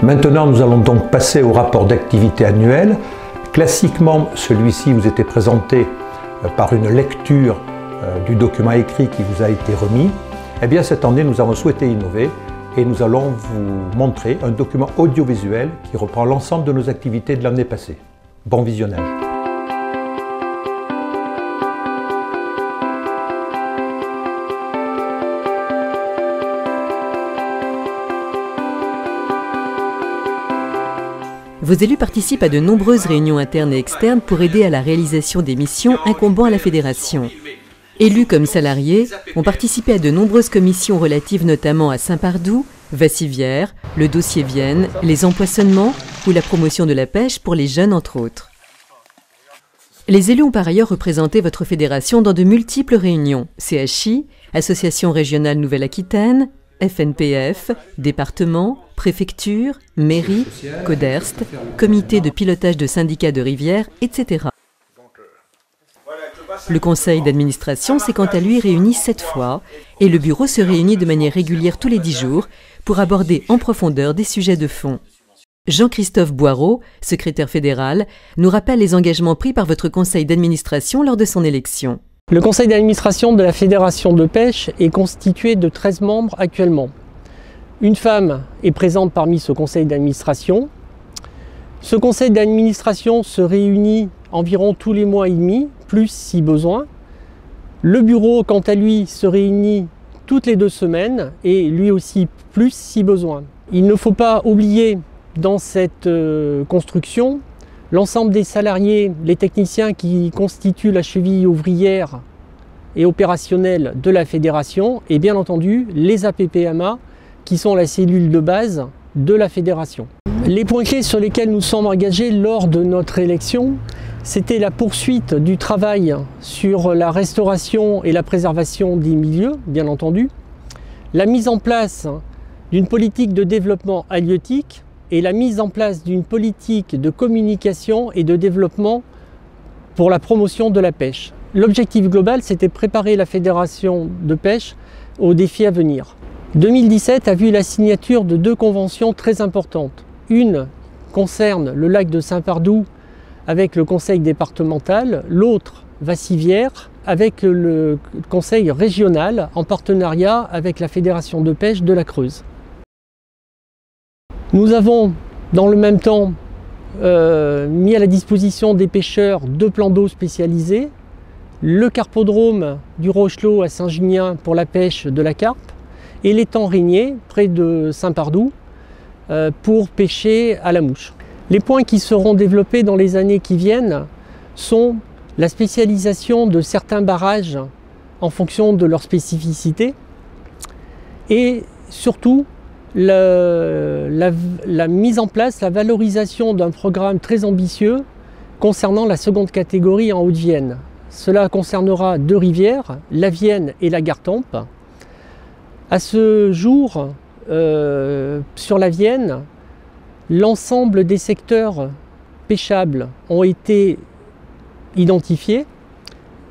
Maintenant, nous allons donc passer au rapport d'activité annuel. Classiquement, celui-ci vous était présenté par une lecture du document écrit qui vous a été remis. Eh bien, cette année, nous avons souhaité innover et nous allons vous montrer un document audiovisuel qui reprend l'ensemble de nos activités de l'année passée. Bon visionnage. Vos élus participent à de nombreuses réunions internes et externes pour aider à la réalisation des missions incombant à la Fédération. Élus comme salariés, ont participé à de nombreuses commissions relatives notamment à Saint-Pardoux, Vassivière, le dossier Vienne, les empoisonnements ou la promotion de la pêche pour les jeunes entre autres. Les élus ont par ailleurs représenté votre fédération dans de multiples réunions, CHI, Association régionale Nouvelle-Aquitaine, FNPF, département, préfecture, mairie, CODERST, comité de pilotage de syndicats de rivières, etc. Le conseil d'administration s'est quant à lui réuni 7 fois et le bureau se réunit de manière régulière tous les 10 jours pour aborder en profondeur des sujets de fond. Jean-Christophe Boireau, secrétaire fédéral, nous rappelle les engagements pris par votre conseil d'administration lors de son élection. Le conseil d'administration de la Fédération de pêche est constitué de 13 membres actuellement. Une femme est présente parmi ce conseil d'administration. Ce conseil d'administration se réunit environ tous les mois et demi, plus si besoin. Le bureau, quant à lui, se réunit toutes les 2 semaines et lui aussi plus si besoin. Il ne faut pas oublier dans cette construction l'ensemble des salariés, les techniciens qui constituent la cheville ouvrière et opérationnelle de la fédération et bien entendu les APPMA qui sont la cellule de base de la fédération. Les points clés sur lesquels nous sommes engagés lors de notre élection, c'était la poursuite du travail sur la restauration et la préservation des milieux, bien entendu, la mise en place d'une politique de développement halieutique et la mise en place d'une politique de communication et de développement pour la promotion de la pêche. L'objectif global, c'était préparer la fédération de pêche aux défis à venir. 2017 a vu la signature de 2 conventions très importantes. Une concerne le lac de Saint-Pardoux avec le conseil départemental, l'autre Vassivière avec le conseil régional en partenariat avec la fédération de pêche de la Creuse. Nous avons dans le même temps mis à la disposition des pêcheurs 2 plans d'eau spécialisés, le carpodrome du Rochelot à Saint-Junien pour la pêche de la carpe et l'étang Régnier près de Saint-Pardoux pour pêcher à la mouche. Les points qui seront développés dans les années qui viennent sont la spécialisation de certains barrages en fonction de leur spécificité et surtout la mise en place, la valorisation d'un programme très ambitieux concernant la seconde catégorie en Haute-Vienne. Cela concernera 2 rivières, la Vienne et la Gartempe. À ce jour, sur la Vienne, l'ensemble des secteurs pêchables ont été identifiés.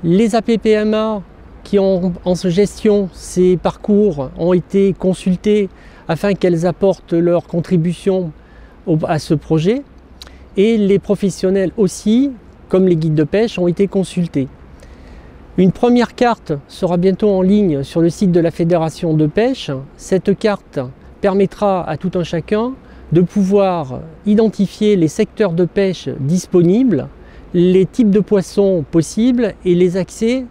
Les APPMA qui ont en gestion ces parcours ont été consultés afin qu'elles apportent leur contribution à ce projet. Et les professionnels aussi, comme les guides de pêche, ont été consultés. Une première carte sera bientôt en ligne sur le site de la Fédération de pêche. Cette carte permettra à tout un chacun de pouvoir identifier les secteurs de pêche disponibles, les types de poissons possibles et les accès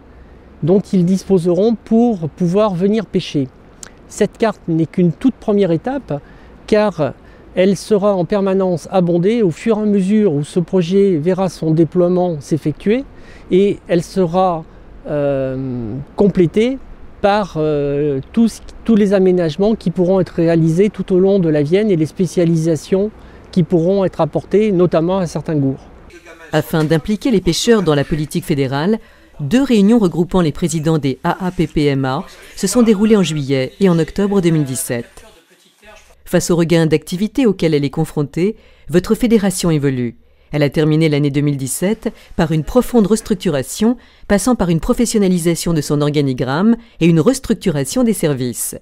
dont ils disposeront pour pouvoir venir pêcher. Cette carte n'est qu'une toute première étape car elle sera en permanence abondée au fur et à mesure où ce projet verra son déploiement s'effectuer et elle sera complétée par tous les aménagements qui pourront être réalisés tout au long de la Vienne et les spécialisations qui pourront être apportées notamment à certains gourds. Afin d'impliquer les pêcheurs dans la politique fédérale, 2 réunions regroupant les présidents des AAPPMA se sont déroulées en juillet et en octobre 2017. Face au regain d'activité auquel elle est confrontée, votre fédération évolue. Elle a terminé l'année 2017 par une profonde restructuration, passant par une professionnalisation de son organigramme et une restructuration des services.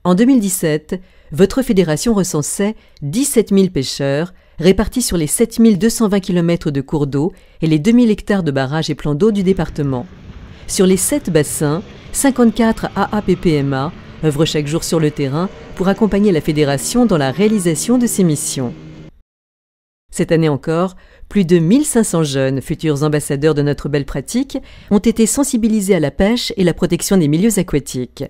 En 2017, votre fédération recensait 17 000 pêcheurs répartis sur les 7 220 km de cours d'eau et les 2000 hectares de barrages et plans d'eau du département. Sur les 7 bassins, 54 AAPPMA œuvrent chaque jour sur le terrain pour accompagner la fédération dans la réalisation de ses missions. Cette année encore, plus de 1500 jeunes, futurs ambassadeurs de notre belle pratique, ont été sensibilisés à la pêche et la protection des milieux aquatiques.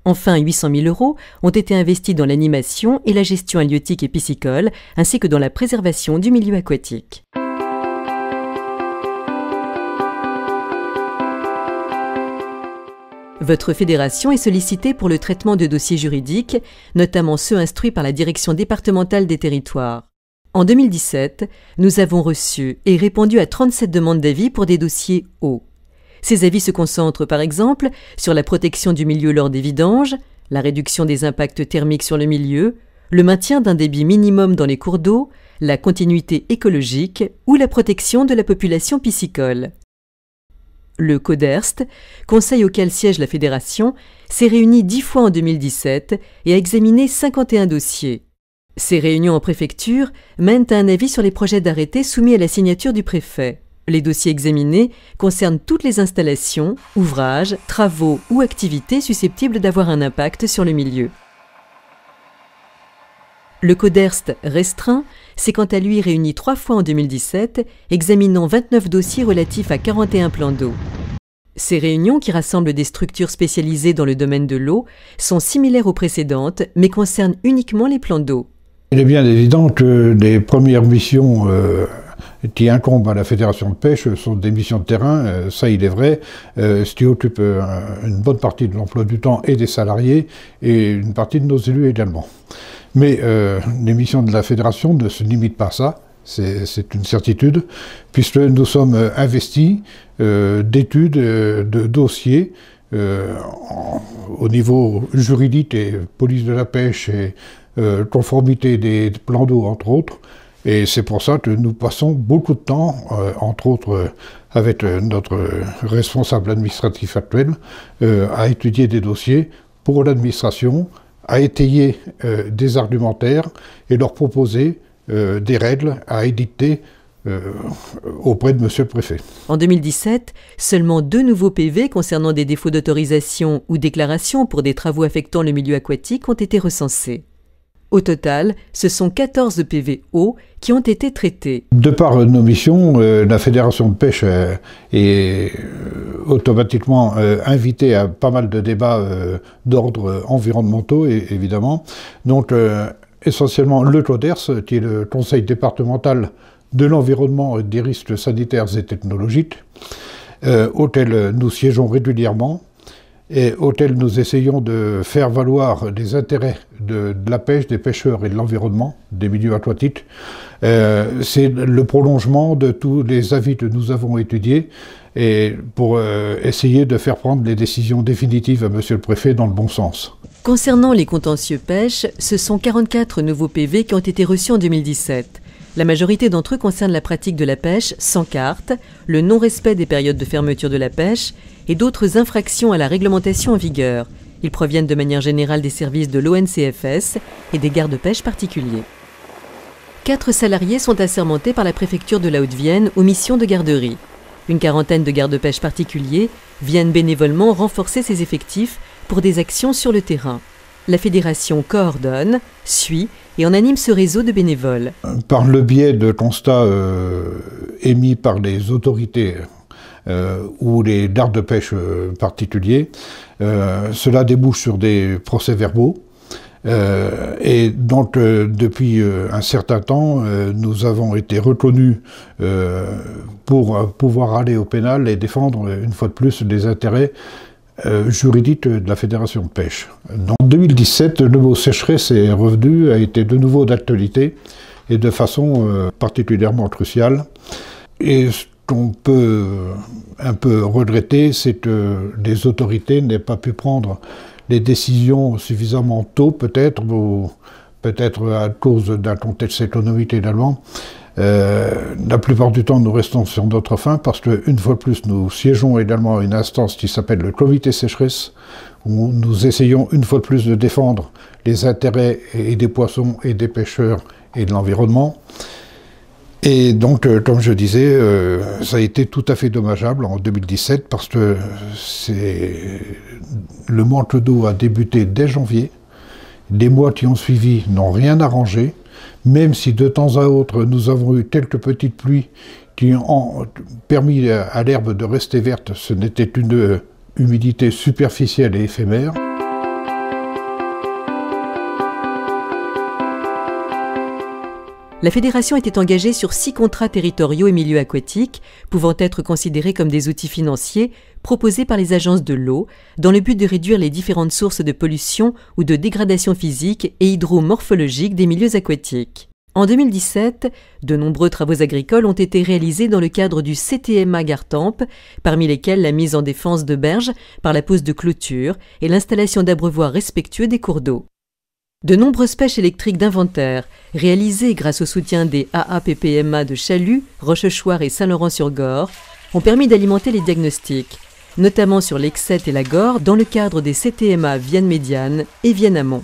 Enfin, 800 000 € ont été investis dans l'animation et la gestion halieutique et piscicole, ainsi que dans la préservation du milieu aquatique. Votre fédération est sollicitée pour le traitement de dossiers juridiques, notamment ceux instruits par la Direction départementale des territoires. En 2017, nous avons reçu et répondu à 37 demandes d'avis pour des dossiers eau. Ces avis se concentrent par exemple sur la protection du milieu lors des vidanges, la réduction des impacts thermiques sur le milieu, le maintien d'un débit minimum dans les cours d'eau, la continuité écologique ou la protection de la population piscicole. Le CODERST, conseil auquel siège la fédération, s'est réuni 10 fois en 2017 et a examiné 51 dossiers. Ces réunions en préfecture mènent à un avis sur les projets d'arrêté soumis à la signature du préfet. Les dossiers examinés concernent toutes les installations, ouvrages, travaux ou activités susceptibles d'avoir un impact sur le milieu. Le CODERST restreint s'est quant à lui réuni 3 fois en 2017, examinant 29 dossiers relatifs à 41 plans d'eau. Ces réunions, qui rassemblent des structures spécialisées dans le domaine de l'eau, sont similaires aux précédentes, mais concernent uniquement les plans d'eau. Il est bien évident que les premières missions qui incombent à la Fédération de pêche sont des missions de terrain, ça il est vrai, ce qui occupe une bonne partie de l'emploi du temps et des salariés, et une partie de nos élus également. Mais les missions de la Fédération ne se limitent pas à ça, c'est une certitude, puisque nous sommes investis d'études, de dossiers, au niveau juridique et police de la pêche et conformité des plans d'eau, entre autres. Et c'est pour ça que nous passons beaucoup de temps, entre autres avec notre responsable administratif actuel, à étudier des dossiers pour l'administration, à étayer des argumentaires et leur proposer des règles à édicter auprès de Monsieur le Préfet. En 2017, seulement 2 nouveaux PV concernant des défauts d'autorisation ou déclaration pour des travaux affectant le milieu aquatique ont été recensés. Au total, ce sont 14 PV eau qui ont été traités. De par nos missions, la Fédération de pêche est automatiquement invitée à pas mal de débats d'ordre environnementaux, évidemment. Donc, essentiellement, le CODERS, qui est le Conseil départemental de l'environnement et des risques sanitaires et technologiques, auquel nous siégeons régulièrement, et auquel nous essayons de faire valoir les intérêts de la pêche, des pêcheurs et de l'environnement, des milieux aquatiques. C'est le prolongement de tous les avis que nous avons étudiés et pour essayer de faire prendre les décisions définitives à Monsieur le Préfet dans le bon sens. Concernant les contentieux pêche, ce sont 44 nouveaux PV qui ont été reçus en 2017. La majorité d'entre eux concernent la pratique de la pêche sans carte, le non-respect des périodes de fermeture de la pêche et d'autres infractions à la réglementation en vigueur. Ils proviennent de manière générale des services de l'ONCFS et des gardes-pêche particuliers. 4 salariés sont assermentés par la préfecture de la Haute-Vienne aux missions de garderie. Une quarantaine de gardes-pêche particuliers viennent bénévolement renforcer ces effectifs pour des actions sur le terrain. La fédération coordonne, suit et en anime ce réseau de bénévoles. Par le biais de constats émis par les autorités ou les gardes-pêche particuliers, cela débouche sur des procès-verbaux. Et donc, depuis un certain temps, nous avons été reconnus pour pouvoir aller au pénal et défendre une fois de plus les intérêts juridique de la Fédération de pêche. En 2017, le mot sécheresse est revenu, a été de nouveau d'actualité et de façon particulièrement cruciale. Et ce qu'on peut un peu regretter, c'est que les autorités n'aient pas pu prendre les décisions suffisamment tôt, peut-être, ou peut-être à cause d'un contexte économique également, La plupart du temps, nous restons sur notre faim parce qu'une fois de plus, nous siégeons également à une instance qui s'appelle le comité sécheresse, où nous essayons une fois de plus de défendre les intérêts et des poissons et des pêcheurs et de l'environnement. Et donc, comme je disais, ça a été tout à fait dommageable en 2017 parce que le manque d'eau a débuté dès janvier. Les mois qui ont suivi n'ont rien arrangé, même si de temps à autre nous avons eu quelques petites pluies qui ont permis à l'herbe de rester verte. Ce n'était qu'une humidité superficielle et éphémère. La fédération était engagée sur 6 contrats territoriaux et milieux aquatiques, pouvant être considérés comme des outils financiers proposés par les agences de l'eau, dans le but de réduire les différentes sources de pollution ou de dégradation physique et hydromorphologique des milieux aquatiques. En 2017, de nombreux travaux agricoles ont été réalisés dans le cadre du CTMA Gartempe, parmi lesquels la mise en défense de berges par la pose de clôtures et l'installation d'abreuvoirs respectueux des cours d'eau. De nombreuses pêches électriques d'inventaire, réalisées grâce au soutien des AAPPMA de Chalut, Rochechouart et Saint-Laurent-sur-Gorre, ont permis d'alimenter les diagnostics, notamment sur l'Exette et la Gorre, dans le cadre des CTMA Vienne-Médiane et Vienne-Amont.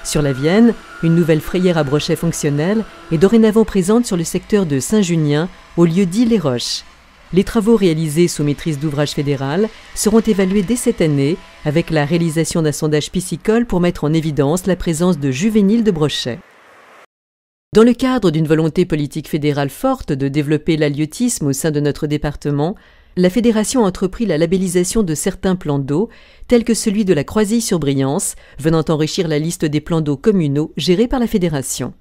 Sur la Vienne, une nouvelle frayère à brochet fonctionnelle est dorénavant présente sur le secteur de Saint-Junien, au lieu dit Les Roches. Les travaux réalisés sous maîtrise d'ouvrage fédérale seront évalués dès cette année avec la réalisation d'un sondage piscicole pour mettre en évidence la présence de juvéniles de brochet. Dans le cadre d'une volonté politique fédérale forte de développer l'halieutisme au sein de notre département, la fédération a entrepris la labellisation de certains plans d'eau, tels que celui de la Croisille-sur-Briance, venant enrichir la liste des plans d'eau communaux gérés par la fédération.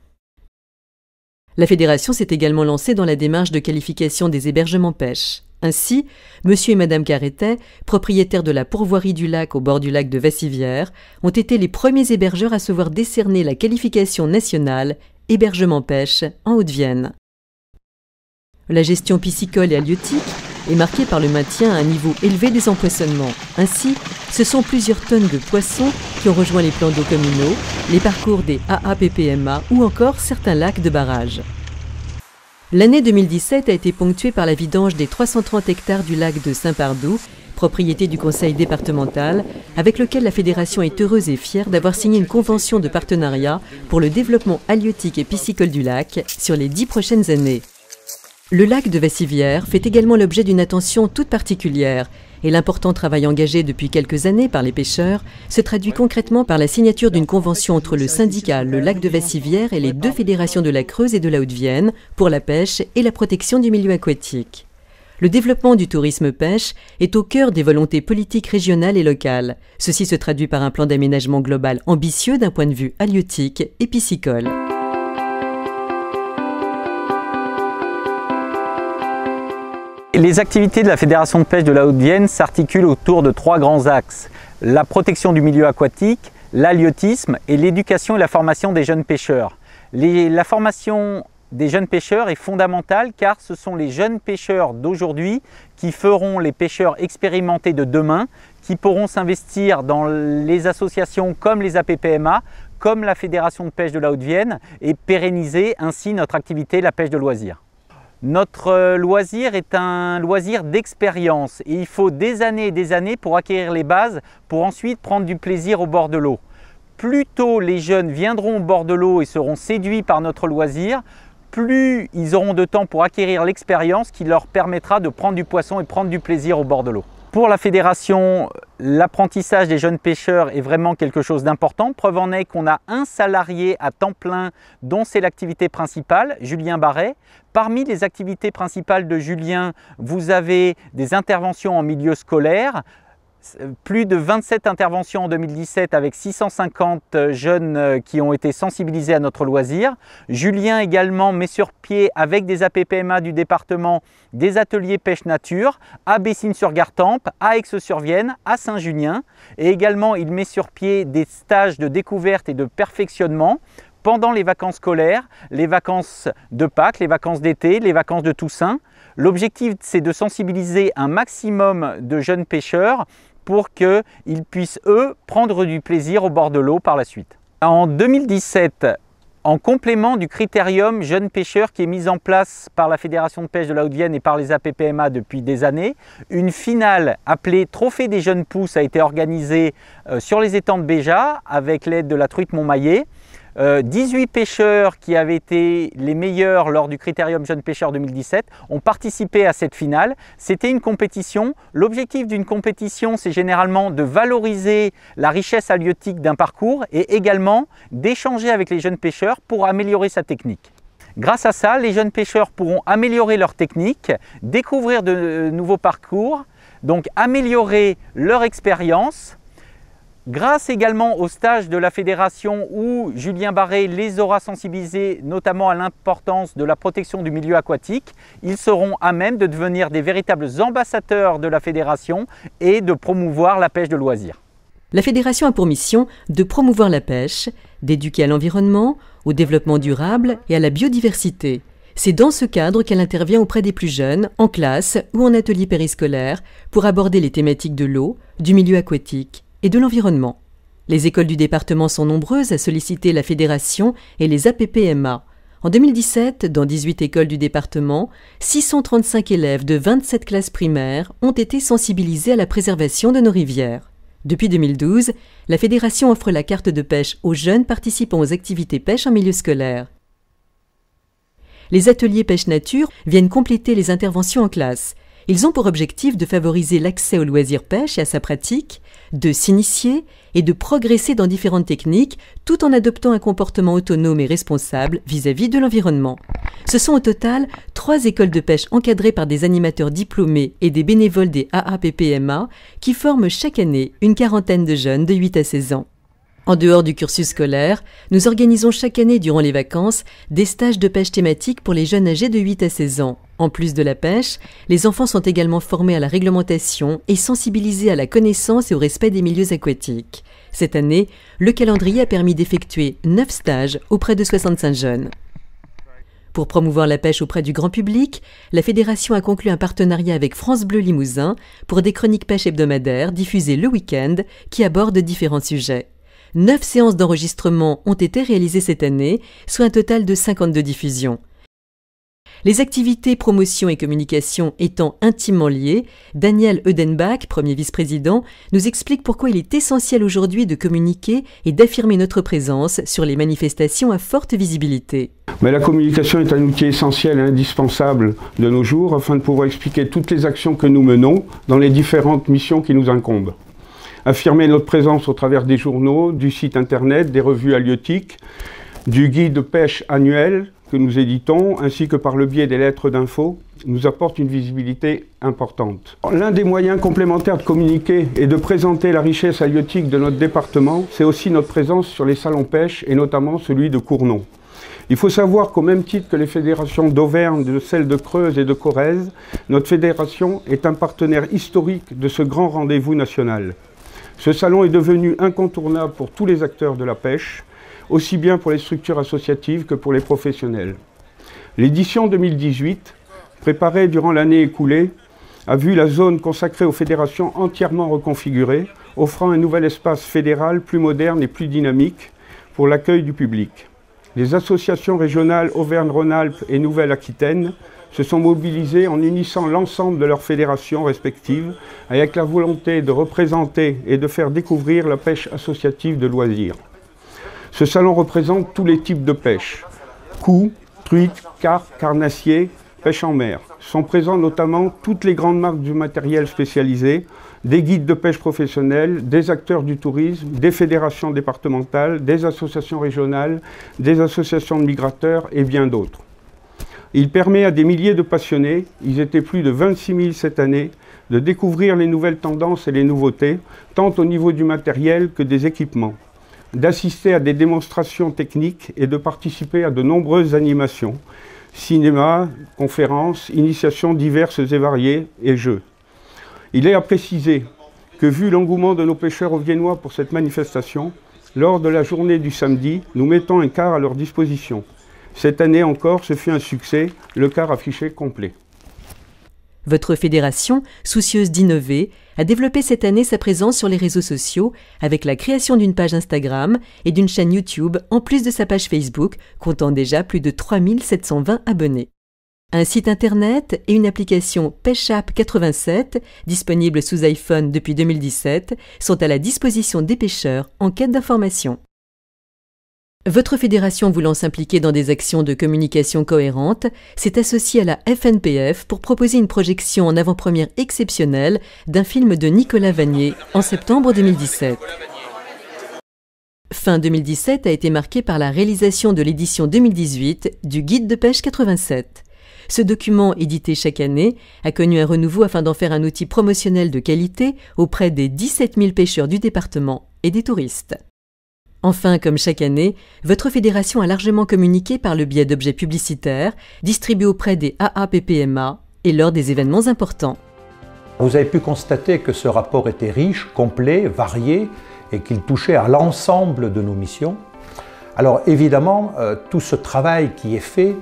La fédération s'est également lancée dans la démarche de qualification des hébergements pêche. Ainsi, monsieur et madame Carretet, propriétaires de la pourvoirie du lac au bord du lac de Vassivière, ont été les premiers hébergeurs à se voir décerner la qualification nationale hébergement pêche en Haute-Vienne. La gestion piscicole et halieutique est marquée par le maintien à un niveau élevé des empoisonnements. Ainsi, ce sont plusieurs tonnes de poissons qui ont rejoint les plans d'eau communaux, les parcours des AAPPMA ou encore certains lacs de barrage. L'année 2017 a été ponctuée par la vidange des 330 hectares du lac de Saint-Pardoux, propriété du conseil départemental, avec lequel la fédération est heureuse et fière d'avoir signé une convention de partenariat pour le développement halieutique et piscicole du lac sur les 10 prochaines années. Le lac de Vassivière fait également l'objet d'une attention toute particulière et l'important travail engagé depuis quelques années par les pêcheurs se traduit concrètement par la signature d'une convention entre le syndicat Le Lac de Vassivière et les 2 fédérations de la Creuse et de la Haute-Vienne pour la pêche et la protection du milieu aquatique. Le développement du tourisme pêche est au cœur des volontés politiques régionales et locales. Ceci se traduit par un plan d'aménagement global ambitieux d'un point de vue halieutique et piscicole. Les activités de la Fédération de pêche de la Haute-Vienne s'articulent autour de 3 grands axes. La protection du milieu aquatique, l'halieutisme et l'éducation et la formation des jeunes pêcheurs. La formation des jeunes pêcheurs est fondamentale car ce sont les jeunes pêcheurs d'aujourd'hui qui feront les pêcheurs expérimentés de demain, qui pourront s'investir dans les associations comme les APPMA, comme la Fédération de pêche de la Haute-Vienne et pérenniser ainsi notre activité, la pêche de loisirs. Notre loisir est un loisir d'expérience et il faut des années et des années pour acquérir les bases pour ensuite prendre du plaisir au bord de l'eau. Plus tôt les jeunes viendront au bord de l'eau et seront séduits par notre loisir, plus ils auront de temps pour acquérir l'expérience qui leur permettra de prendre du poisson et prendre du plaisir au bord de l'eau. Pour la fédération, l'apprentissage des jeunes pêcheurs est vraiment quelque chose d'important. Preuve en est qu'on a un salarié à temps plein dont c'est l'activité principale, Julien Barret. Parmi les activités principales de Julien, vous avez des interventions en milieu scolaire, plus de 27 interventions en 2017 avec 650 jeunes qui ont été sensibilisés à notre loisir. Julien également met sur pied avec des APPMA du département des ateliers pêche nature à Bessines-sur-Gartempe, à Aix-sur-Vienne, à Saint-Junien. Et également il met sur pied des stages de découverte et de perfectionnement pendant les vacances scolaires, les vacances de Pâques, les vacances d'été, les vacances de Toussaint. L'objectif, c'est de sensibiliser un maximum de jeunes pêcheurs pour qu'ils puissent, eux, prendre du plaisir au bord de l'eau par la suite. En 2017, En complément du critérium jeunes pêcheurs qui est mis en place par la Fédération de pêche de la Haute-Vienne et par les APPMA depuis des années, une finale appelée Trophée des jeunes pousses a été organisée sur les étangs de Béja avec l'aide de la truite Montmaillet. 18 pêcheurs qui avaient été les meilleurs lors du critérium Jeunes Pêcheurs 2017 ont participé à cette finale. C'était une compétition. L'objectif d'une compétition, c'est généralement de valoriser la richesse halieutique d'un parcours et également d'échanger avec les jeunes pêcheurs pour améliorer sa technique. Grâce à ça, les jeunes pêcheurs pourront améliorer leur technique, découvrir de nouveaux parcours, donc améliorer leur expérience. Grâce également au stage de la fédération où Julien Barré les aura sensibilisés notamment à l'importance de la protection du milieu aquatique, ils seront à même de devenir des véritables ambassadeurs de la fédération et de promouvoir la pêche de loisirs. La fédération a pour mission de promouvoir la pêche, d'éduquer à l'environnement, au développement durable et à la biodiversité. C'est dans ce cadre qu'elle intervient auprès des plus jeunes, en classe ou en atelier périscolaire, pour aborder les thématiques de l'eau, du milieu aquatique et de l'environnement. Les écoles du département sont nombreuses à solliciter la fédération et les APPMA. En 2017, dans 18 écoles du département, 635 élèves de 27 classes primaires ont été sensibilisés à la préservation de nos rivières. Depuis 2012, la fédération offre la carte de pêche aux jeunes participant aux activités pêche en milieu scolaire. Les ateliers pêche nature viennent compléter les interventions en classe. Ils ont pour objectif de favoriser l'accès au loisir pêche et à sa pratique, de s'initier et de progresser dans différentes techniques tout en adoptant un comportement autonome et responsable vis-à-vis de l'environnement. Ce sont au total 3 écoles de pêche encadrées par des animateurs diplômés et des bénévoles des AAPPMA qui forment chaque année une quarantaine de jeunes de 8 à 16 ans. En dehors du cursus scolaire, nous organisons chaque année durant les vacances des stages de pêche thématiques pour les jeunes âgés de 8 à 16 ans. En plus de la pêche, les enfants sont également formés à la réglementation et sensibilisés à la connaissance et au respect des milieux aquatiques. Cette année, le calendrier a permis d'effectuer 9 stages auprès de 65 jeunes. Pour promouvoir la pêche auprès du grand public, la fédération a conclu un partenariat avec France Bleu Limousin pour des chroniques pêche hebdomadaires diffusées le week-end qui abordent différents sujets. 9 séances d'enregistrement ont été réalisées cette année, soit un total de 52 diffusions. Les activités promotion et communication étant intimement liées, Daniel Eudenbach, premier vice-président, nous explique pourquoi il est essentiel aujourd'hui de communiquer et d'affirmer notre présence sur les manifestations à forte visibilité. Mais la communication est un outil essentiel et indispensable de nos jours afin de pouvoir expliquer toutes les actions que nous menons dans les différentes missions qui nous incombent. Affirmer notre présence au travers des journaux, du site internet, des revues halieutiques, du guide de pêche annuel que nous éditons, ainsi que par le biais des lettres d'info, nous apporte une visibilité importante. L'un des moyens complémentaires de communiquer et de présenter la richesse halieutique de notre département, c'est aussi notre présence sur les salons pêche et notamment celui de Cournon. Il faut savoir qu'au même titre que les fédérations d'Auvergne, de celles de Creuse et de Corrèze, notre fédération est un partenaire historique de ce grand rendez-vous national. Ce salon est devenu incontournable pour tous les acteurs de la pêche, aussi bien pour les structures associatives que pour les professionnels. L'édition 2018, préparée durant l'année écoulée, a vu la zone consacrée aux fédérations entièrement reconfigurée, offrant un nouvel espace fédéral plus moderne et plus dynamique pour l'accueil du public. Les associations régionales Auvergne-Rhône-Alpes et Nouvelle-Aquitaine se sont mobilisées en unissant l'ensemble de leurs fédérations respectives avec la volonté de représenter et de faire découvrir la pêche associative de loisirs. Ce salon représente tous les types de pêche, coups, truites, carpes, carnassiers, pêche en mer. Sont présents notamment toutes les grandes marques du matériel spécialisé, des guides de pêche professionnels, des acteurs du tourisme, des fédérations départementales, des associations régionales, des associations de migrateurs et bien d'autres. Il permet à des milliers de passionnés, ils étaient plus de 26 000 cette année, de découvrir les nouvelles tendances et les nouveautés, tant au niveau du matériel que des équipements, d'assister à des démonstrations techniques et de participer à de nombreuses animations, cinéma, conférences, initiations diverses et variées et jeux. Il est à préciser que vu l'engouement de nos pêcheurs auviennois pour cette manifestation, lors de la journée du samedi, nous mettons un car à leur disposition. Cette année encore, ce fut un succès, le car affiché complet. Votre fédération, soucieuse d'innover, a développé cette année sa présence sur les réseaux sociaux avec la création d'une page Instagram et d'une chaîne YouTube en plus de sa page Facebook, comptant déjà plus de 3720 abonnés. Un site internet et une application PêcheApp 87, disponible sous iPhone depuis 2017, sont à la disposition des pêcheurs en quête d'informations. Votre fédération voulant s'impliquer dans des actions de communication cohérentes s'est associée à la FNPF pour proposer une projection en avant-première exceptionnelle d'un film de Nicolas Vanier en septembre 2017. Fin 2017 a été marquée par la réalisation de l'édition 2018 du Guide de pêche 87. Ce document, édité chaque année, a connu un renouveau afin d'en faire un outil promotionnel de qualité auprès des 17 000 pêcheurs du département et des touristes. Enfin, comme chaque année, votre fédération a largement communiqué par le biais d'objets publicitaires distribués auprès des AAPPMA et lors des événements importants. Vous avez pu constater que ce rapport était riche, complet, varié et qu'il touchait à l'ensemble de nos missions. Alors évidemment, tout ce travail qui est fait,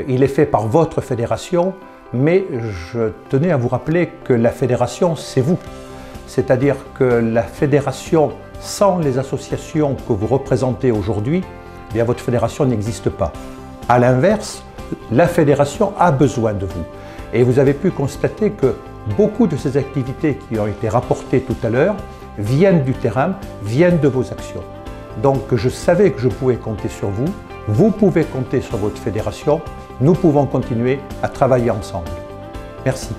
il est fait par votre fédération, mais je tenais à vous rappeler que la fédération, c'est vous. C'est-à-dire que la fédération, sans les associations que vous représentez aujourd'hui, eh bien votre fédération n'existe pas. À l'inverse, la fédération a besoin de vous. Et vous avez pu constater que beaucoup de ces activités qui ont été rapportées tout à l'heure viennent du terrain, viennent de vos actions. Donc je savais que je pouvais compter sur vous, vous pouvez compter sur votre fédération, nous pouvons continuer à travailler ensemble. Merci.